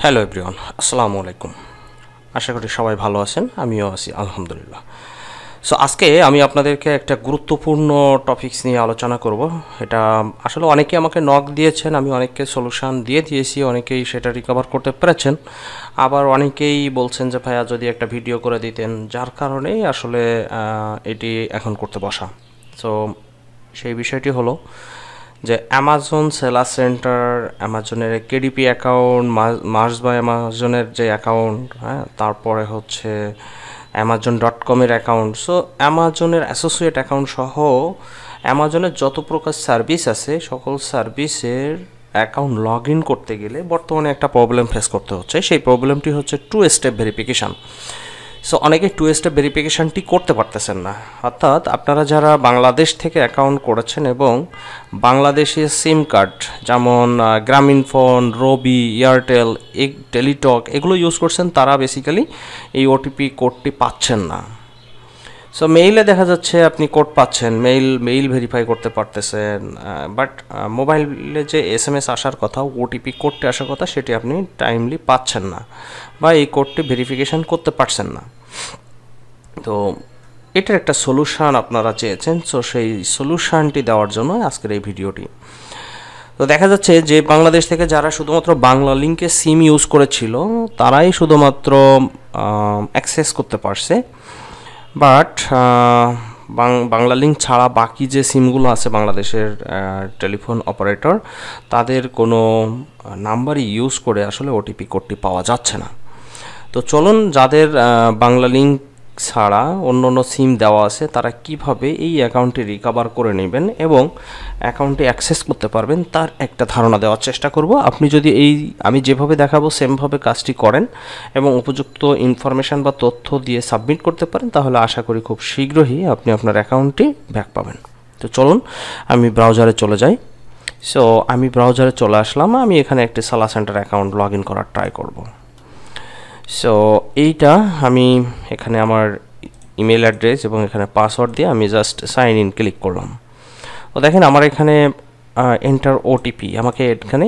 Hello everyone, আসসালামু আলাইকুম। আশা করি সবাই ভালো আছেন, আমিও আছি আলহামদুলিল্লাহ। সো আজকে আমি আপনাদেরকে একটা গুরুত্বপূর্ণ টপিকস নিয়ে আলোচনা করব। এটা আসলে অনেকে আমাকে নক দিয়েছেন, আমি অনেককে সলিউশন দিয়ে দিয়েছি, অনেকেই সেটা রিকভার করতে পেরেছেন, আবার অনেকেই বলছেন যে ভাইয়া যদি একটা ভিডিও করে দিতেন, যার কারণেই আসলে এটি এখন করতে বসা। সো সেই বিষয়টি হলো যে অ্যামাজন সেলার সেন্টার, অ্যামাজনের কেডিপি অ্যাকাউন্ট, মার্স বা অ্যামাজনের যে অ্যাকাউন্ট, হ্যাঁ, তারপরে হচ্ছে অ্যামাজন.কমের অ্যাকাউন্ট। সো অ্যামাজনের অ্যাসোসিয়েট অ্যাকাউন্ট সহ অ্যামাজনের যত প্রকার সার্ভিস আছে সকল সার্ভিসের অ্যাকাউন্ট লগ ইন করতে গেলে বর্তমানে একটা প্রবলেম ফেস করতে হচ্ছে। সেই প্রবলেমটি হচ্ছে 2 স্টেপ ভেরিফিকেশান। সো অনেকে 2 স্টেপ ভেরিফিকেশানটি করতে পারতেছেন না। অর্থাৎ আপনারা যারা বাংলাদেশ থেকে অ্যাকাউন্ট করেছেন এবং বাংলাদেশি সিম কার্ড যেমন গ্রামীণফোন, রবি, এয়ারটেল, টেলিটক এগুলো ইউজ করছেন, তারা বেসিক্যালি এই ওটিপি কোডটি পাচ্ছেন না। সো মেইলে দেখা যাচ্ছে আপনি কোড পাচ্ছেন, মেইল ভেরিফাই করতে পারতেছেন, বাট মোবাইলে যে SMS আসার কথা, ওটিপি কোডটি আসার কথা, সেটি আপনি টাইমলি পাচ্ছেন না বা এই কোডটি ভেরিফিকেশান করতে পারছেন না। তো এটার একটা সলিউশান আপনারা চেয়েছেন, সো সেই সলিউশানটি দেওয়ার জন্য আজকের এই ভিডিওটি। তো দেখা যাচ্ছে যে বাংলাদেশ থেকে যারা শুধুমাত্র বাংলা লিঙ্কে সিম ইউজ করেছিল তারাই শুধুমাত্র অ্যাক্সেস করতে পারছে, বাট বাংলা লিঙ্ক ছাড়া বাকি যে সিমগুলো আছে বাংলাদেশের টেলিফোন অপারেটর, তাদের কোনো নাম্বারই ইউজ করে আসলে ওটিপি কোডটি পাওয়া যাচ্ছে না। তো চলুন, যাদের বাংলা লিঙ্ক ছাড়া অন্য অন্য সিম দেওয়া আছে তারা কিভাবে এই অ্যাকাউন্টটি রিকভার করে নেবেন এবং অ্যাকাউন্টটি অ্যাক্সেস করতে পারবেন তার একটা ধারণা দেওয়ার চেষ্টা করব। আপনি যদি আমি যেভাবে দেখাবো সেমভাবে কাজটি করেন এবং উপযুক্ত ইনফরমেশান বা তথ্য দিয়ে সাবমিট করতে পারেন, তাহলে আশা করি খুব শীঘ্রই আপনি আপনার অ্যাকাউন্টটি ব্যাক পাবেন। তো চলুন আমি ব্রাউজারে চলে যাই। সো আমি ব্রাউজারে চলে আসলাম, আমি এখানে একটি seller centre account log in করার ট্রাই করব। সো এইটা আমি এখানে আমার ইমেল অ্যাড্রেস এবং এখানে পাসওয়ার্ড দিয়ে আমি জাস্ট সাইন ইন ক্লিক করলাম। তো দেখেন আমার এখানে এন্টার ওটিপি, আমাকে এখানে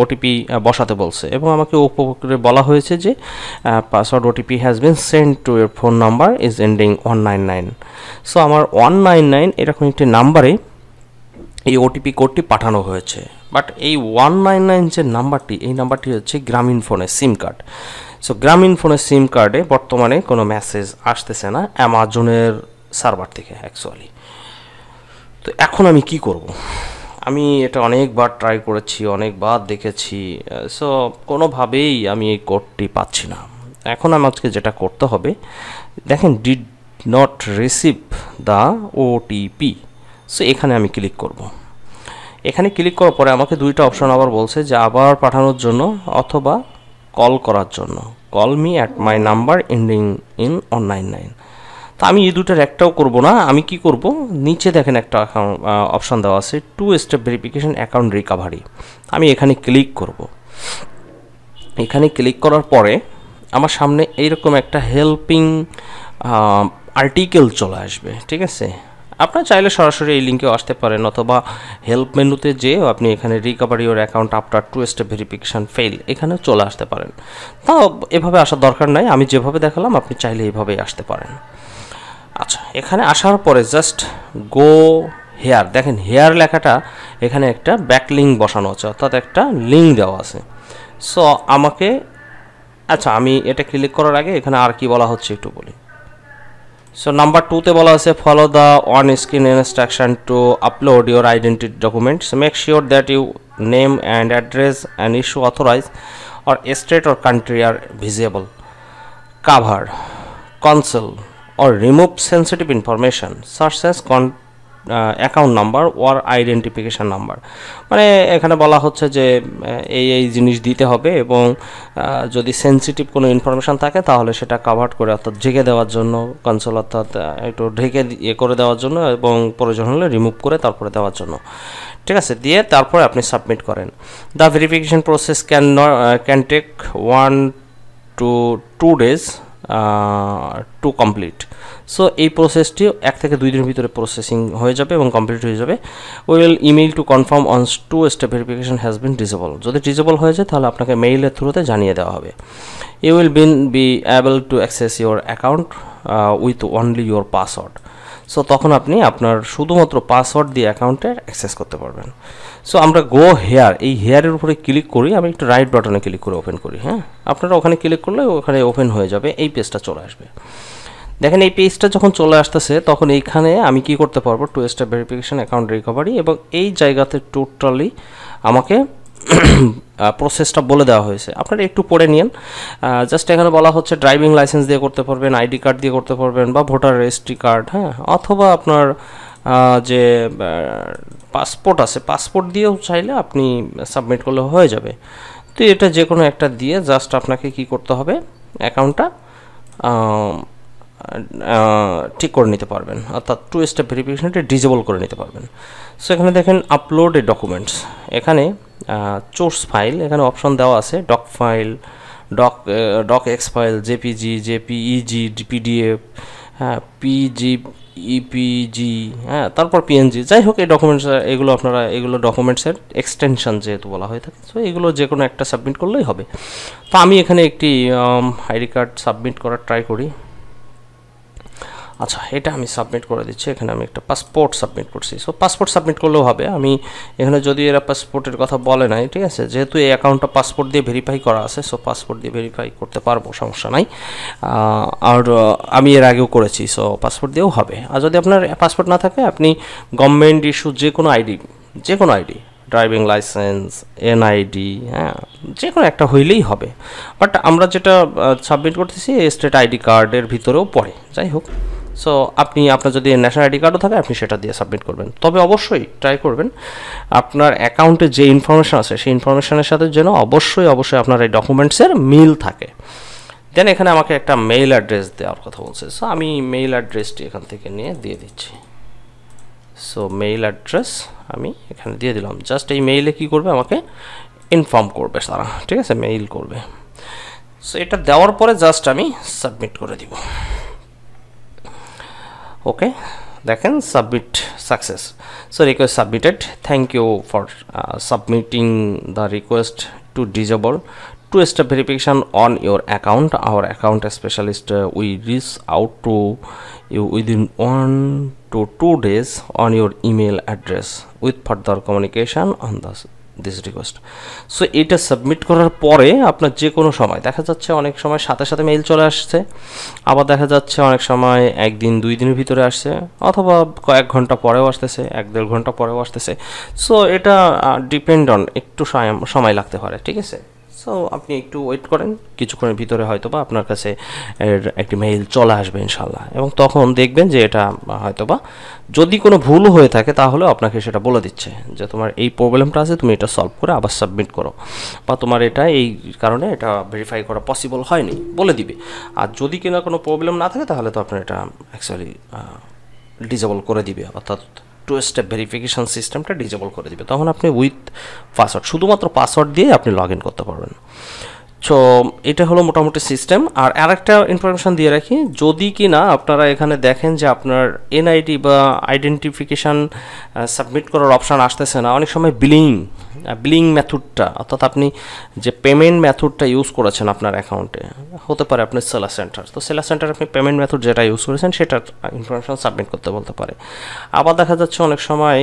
ওটিপি বসাতে বলছে এবং আমাকে উপরে বলা হয়েছে যে password OTP has been send to your phone number is ending 199। So আমার 199 এরকম একটি নাম্বারে এই ওটিপি কোডটি পাঠানো হয়েছে, বাট এই 199 যে নাম্বারটি, এই নাম্বারটি হচ্ছে গ্রামীণ ফোনের সিম কার্ড। সো গ্রামীণ ফোনের সিম কার্ডে বর্তমানে কোনো মেসেজ আসতেছে না অ্যামাজনের সার্ভার থেকে অ্যাকচুয়ালি। তো এখন আমি কি করব? আমি এটা অনেকবার ট্রাই করেছি, অনেকবার দেখেছি, সো কোনোভাবেই আমি এই কোডটি পাচ্ছি না। এখন আমাকে যেটা করতে হবে, দেখেন did not receive the OTP. So এখানে আমি ক্লিক করব। এখানে ক্লিক করার পরে আমাকে দুইটা অপশন আবার বলছে যে আবার পাঠানোর জন্য অথবা কল করার জন্য, call me at my number ending in 199। তো আমি এই দুটার একটাও করব না। আমি কি করব, নিচে দেখেন একটা অপশন দেওয়া আছে 2 স্টেপ ভেরিফিকেশন অ্যাকাউন্ট রিকভারি। আমি এখানে ক্লিক করব। এখানে ক্লিক করার পরে আমার সামনে এইরকম একটা হেল্পিং আর্টিকেল চলে আসবে, ঠিক আছে? আপনারা চাইলে সরাসরি এই লিঙ্কেও আসতে পারেন অথবা হেল্প মেনুতে যেয়ে আপনি এখানে রিকভারি ওর account after 2 step verification fail এখানেও চলে আসতে পারেন। তাও এভাবে আসার দরকার নাই, আমি যেভাবে দেখালাম আপনি চাইলে এইভাবেই আসতে পারেন। আচ্ছা, এখানে আসার পরে জাস্ট গো হেয়ার, দেখেন হেয়ার লেখাটা এখানে একটা ব্যাক লিঙ্ক বসানো আছে, অর্থাৎ একটা লিঙ্ক দেওয়া আছে। সো আমাকে, আচ্ছা আমি এটা ক্লিক করার আগে এখানে আর কি বলা হচ্ছে একটু বলি। সো নাম্বার 2তে বলা আছে follow the on screen instruction to upload your identity documents, make sure that you name and address and issue authorize or state or country are visible, cover, cancel or remove sensitive information such as account number or identification number. মানে এখানে বলা হচ্ছে যে এই জিনিস দিতে হবে এবং যদি সেন্সিটিভ কোনো ইনফরমেশান থাকে তাহলে সেটা কাভার করে, অর্থাৎ ঢেকে দেওয়ার জন্য, কনসোল অর্থাৎ একটু ঢেকে করে দেওয়ার জন্য এবং প্রয়োজন হলে রিমুভ করে তারপরে দেওয়ার জন্য, ঠিক আছে? দিয়ে তারপরে আপনি সাবমিট করেন। The verification process can take 1 to 2 days to complete. So এই প্রসেসটি 1 থেকে 2 দিনের ভিতরে প্রসেসিং হয়ে যাবে এবং কমপ্লিট হয়ে যাবে। Will email to confirm on 2 step verification has been disable. যদি ডিসেবল হয়ে যায় তাহলে আপনাকে মেইলের থ্রুতে জানিয়ে দেওয়া হবে। You will be able to access your account with only your password. So তখন আপনি আপনার শুধুমাত্র পাসওয়ার্ড দিয়ে অ্যাকাউন্টের অ্যাক্সেস করতে পারবেন। সো আমরা গো হেয়ার, এই হেয়ারের উপরে ক্লিক করি, আমি একটু রাইট বাটনে ক্লিক করে ওপেন করি। হ্যাঁ, আপনারা ওখানে ক্লিক করলে ওখানে ওপেন হয়ে যাবে, এই পেজটা চলে আসবে। দেখেন এই পেজটা যখন চলে আসতেছে তখন এইখানে আমি কি করতে পারবো, 2 স্টেপ ভেরিফিকেশন, অ্যাকাউন্ট রিকভারি, এবং এই জায়গাতে টোটালি আমাকে প্রসেসটা বলে দেওয়া হয়েছে। আপনারা একটু পড়ে নিন। জাস্ট এখানে বলা হচ্ছে ড্রাইভিং লাইসেন্স দিয়ে করতে পারবেন, আইডি কার্ড দিয়ে করতে পারবেন, বা ভোটার রেজিস্ট্রি কার্ড, হ্যাঁ, অথবা আপনার যে পাসপোর্ট আছে, পাসপোর্ট দিয়েও চাইলে আপনি সাবমিট করলে হয়ে যাবে। তো এটা যে কোনো একটা দিয়ে জাস্ট আপনাকে কি করতে হবে, অ্যাকাউন্টটা ঠিক করে নিতে পারবেন, অর্থাৎ 2 স্টেপ ভেরিফিকেশনটা ডিজেবল করে নিতে পারবেন। সো এখানে দেখেন আপলোড এ ডকুমেন্টস, এখানে সোর্স ফাইল, এখানে অপশন দেওয়া আছে doc file, docx file, JPG, JPEG, PDF, হ্যাঁ, পিজি, ইপিজি, হ্যাঁ, তারপর পিএনজি, যাই হোক এই ডকুমেন্টস, এগুলো আপনারা এগুলো ডকুমেন্টসের এক্সটেনশন যেহেতু বলা হয়ে থাকে, সো এগুলো যে কোনো একটা সাবমিট করলেই হবে। তো আমি এখানে একটি আইডি কার্ড সাবমিট করার ট্রাই করি। আচ্ছা, এটা আমি সাবমিট করে দিচ্ছি। এখানে আমি একটা পাসপোর্ট সাবমিট করছি। সো পাসপোর্ট সাবমিট করলেও হবে। আমি এখানে যদি এরা পাসপোর্টের কথা বলে নাই, ঠিক আছে, যেহেতু এই অ্যাকাউন্টটা পাসপোর্ট দিয়ে ভেরিফাই করা আছে, সো পাসপোর্ট দিয়ে ভেরিফাই করতে পারবো, সমস্যা নাই। আর আমি এর আগেও করেছি, সো পাসপোর্ট দিয়েও হবে। আর যদি আপনার পাসপোর্ট না থাকে, আপনি গভর্নমেন্ট ইস্যু যে কোনো আইডি, ড্রাইভিং লাইসেন্স, এনআইডি, হ্যাঁ, যে কোনো একটা হইলেই হবে। বাট আমরা যেটা সাবমিট করতেছি স্টেট আইডি কার্ডের ভিতরেও পড়ে, যাই হোক। সো আপনার যদি ন্যাশনাল আইডি কার্ডও থাকে, আপনি সেটা দিয়ে সাবমিট করবেন। তবে অবশ্যই ট্রাই করবেন আপনার অ্যাকাউন্টে যে ইনফরমেশান আছে সেই ইনফরমেশানের সাথে যেন অবশ্যই আপনার এই ডকুমেন্টসের মিল থাকে। দেন এখানে আমাকে একটা মেইল অ্যাড্রেস দেওয়ার কথা বলছে। সো আমি মেইল অ্যাড্রেসটি এখান থেকে নিয়ে দিয়ে দিচ্ছি। সো মেইল অ্যাড্রেস আমি এখানে দিয়ে দিলাম। জাস্ট এই মেইলে কী করবে, আমাকে ইনফর্ম করবে তারা, ঠিক আছে, মেইল করবে। সো এটা দেওয়ার পরে জাস্ট আমি সাবমিট করে দিব। ওকে, দেখেন submit success. So request submitted, thank you for submitting the request to disable 2 step verification on your account. Our account specialist we reach out to you within 1 to 2 days on your email address with further communication on this request. So এটা submit করার পরে আপনার যে কোনো সময় দেখা যাচ্ছে, অনেক সময় সাথে সাথে মেইল চলে আসছে, আবার দেখা যাচ্ছে অনেক সময় 1 দিন 2 দিনের ভিতরে আসছে, অথবা কয়েক ঘন্টা পরেও আসতেছে, 1-1.5 ঘন্টা পরেও আসতেছে। সো এটা ডিপেন্ড অন, একটু সময় লাগতে পারে, ঠিক আছে। সো আপনি একটু ওয়েট করেন, কিছুক্ষণের ভিতরে হয়তোবা আপনার কাছে এর একটি মেইল চলে আসবে ইনশাল্লাহ। এবং তখন দেখবেন যে এটা হয়তোবা যদি কোনো ভুল হয়ে থাকে তাহলে আপনাকে সেটা বলে দিচ্ছে যে তোমার এই প্রবলেমটা আছে, তুমি এটা সলভ করে আবার সাবমিট করো, বা তোমার এটা এই কারণে এটা ভেরিফাই করা পসিবল হয়নি বলে দিবে। আর যদি কিনা কোনো প্রবলেম না থাকে তাহলে তো আপনার এটা অ্যাকচুয়ালি ডিসেবল করে দিবে, অর্থাৎ 2 স্টেপ ভেরিফিকেশন সিস্টেমটা ডিসেবল করে দিবে। তখন আপনি উইথ পাসওয়ার্ড, শুধুমাত্র পাসওয়ার্ড দিয়ে আপনি লগ ইন করতে পারবেন। সো এটা হলো মোটামুটি সিস্টেম। আর আরেকটা ইনফরমেশান দিয়ে রাখি, যদি কি না আপনারা এখানে দেখেন যে আপনার এনআইডি বা আইডেন্টিফিকেশান সাবমিট করার অপশান আসতেছে না, অনেক সময় বিলিং মেথডটা, অর্থাৎ আপনি যে পেমেন্ট মেথডটা ইউজ করেছেন আপনার অ্যাকাউন্টে, হতে পারে আপনার সেলার সেন্টার, তো সেলার সেন্টার আপনি পেমেন্ট মেথড যেটা ইউজ করেছেন সেটার ইনফরমেশান সাবমিট করতে বলতে পারে। আবার দেখা যাচ্ছে অনেক সময়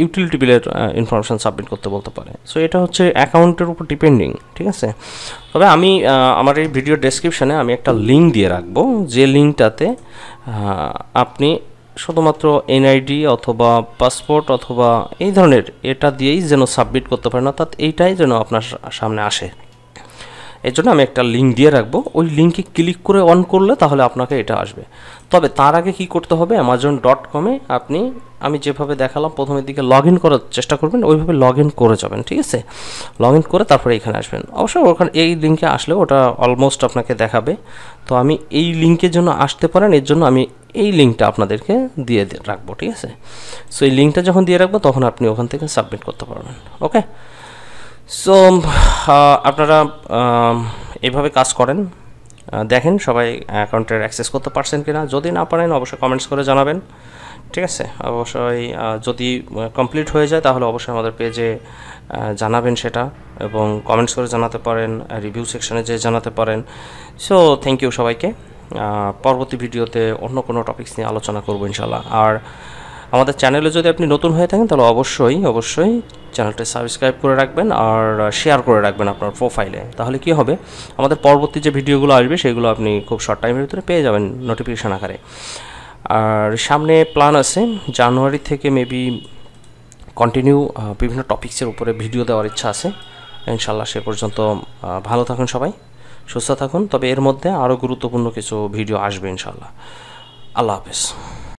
ইউটিলিটি বিলের ইনফরমেশান সাবমিট করতে বলতে পারে। সো এটা হচ্ছে অ্যাকাউন্টের উপর ডিপেন্ডিং, ঠিক আছে। তবে আমি আমার এই ভিডিও ডেসক্রিপশানে আমি একটা লিঙ্ক দিয়ে রাখবো, যে লিঙ্কটাতে আপনি শুধুমাত্র এনআইডি অথবা পাসপোর্ট অথবা এই ধরনের এটা দিয়েই যেন সাবমিট করতে পারেন, অর্থাৎ এইটাই যেন আপনার সামনে আসে। এর জন্য আমি একটা লিঙ্ক দিয়ে রাখবো, ওই লিঙ্কে ক্লিক করে অন করলে তাহলে আপনাকে এটা আসবে। তবে তার আগে কি করতে হবে, amazon.com-এ আপনি, আমি যেভাবে দেখালাম প্রথমের দিকে লগ ইন করার চেষ্টা করবেন, ওইভাবে লগ ইন করে যাবেন, ঠিক আছে। লগ ইন করে তারপরে এখানে আসবেন। অবশ্যই ওখানে এই লিঙ্কে আসলে ওটা অলমোস্ট আপনাকে দেখাবে। তো আমি এই লিঙ্কের জন্য আসতে পারেন, এর জন্য আমি এই লিঙ্কটা আপনাদেরকে দিয়ে রাখবো, ঠিক আছে। সো এই লিঙ্কটা যখন দিয়ে রাখবো তখন আপনি ওখান থেকে সাবমিট করতে পারবেন। ওকে, সো আপনারা এভাবে কাজ করেন। দেখেন সবাই অ্যাকাউন্টের অ্যাক্সেস করতে পারছেন কিনা। যদি না পারেন অবশ্যই কমেন্টস করে জানাবেন, ঠিক আছে। অবশ্যই যদি কমপ্লিট হয়ে যায় তাহলে অবশ্যই আমাদের পেজে জানাবেন সেটা, এবং কমেন্টস করে জানাতে পারেন, রিভিউ সেকশনে যেয়ে জানাতে পারেন। সো থ্যাংক ইউ সবাইকে। পরবর্তী ভিডিওতে অন্য কোনো টপিকস নিয়ে আলোচনা করবো ইনশাল্লাহ। আর আমাদের চ্যানেলে যদি আপনি নতুন হয়ে থাকেন তাহলে অবশ্যই চ্যানেলটা সাবস্ক্রাইব করে রাখবেন আর শেয়ার করে রাখবেন আপনার প্রোফাইলে। তাহলে কি হবে, আমাদের পরবর্তী যে ভিডিওগুলো আসবে সেগুলো আপনি খুব শর্ট টাইমের ভিতরে পেয়ে যাবেন নোটিফিকেশান আকারে। আর সামনে প্ল্যান আছে জানুয়ারি থেকে মেবি কন্টিনিউ বিভিন্ন টপিক্সের উপরে ভিডিও দেওয়ার ইচ্ছা আছে ইনশাল্লাহ। সে পর্যন্ত ভালো থাকুন সবাই, সুস্থ থাকুন। তবে এর মধ্যে আরও গুরুত্বপূর্ণ কিছু ভিডিও আসবে ইনশাল্লাহ। আল্লাহ হাফেজ।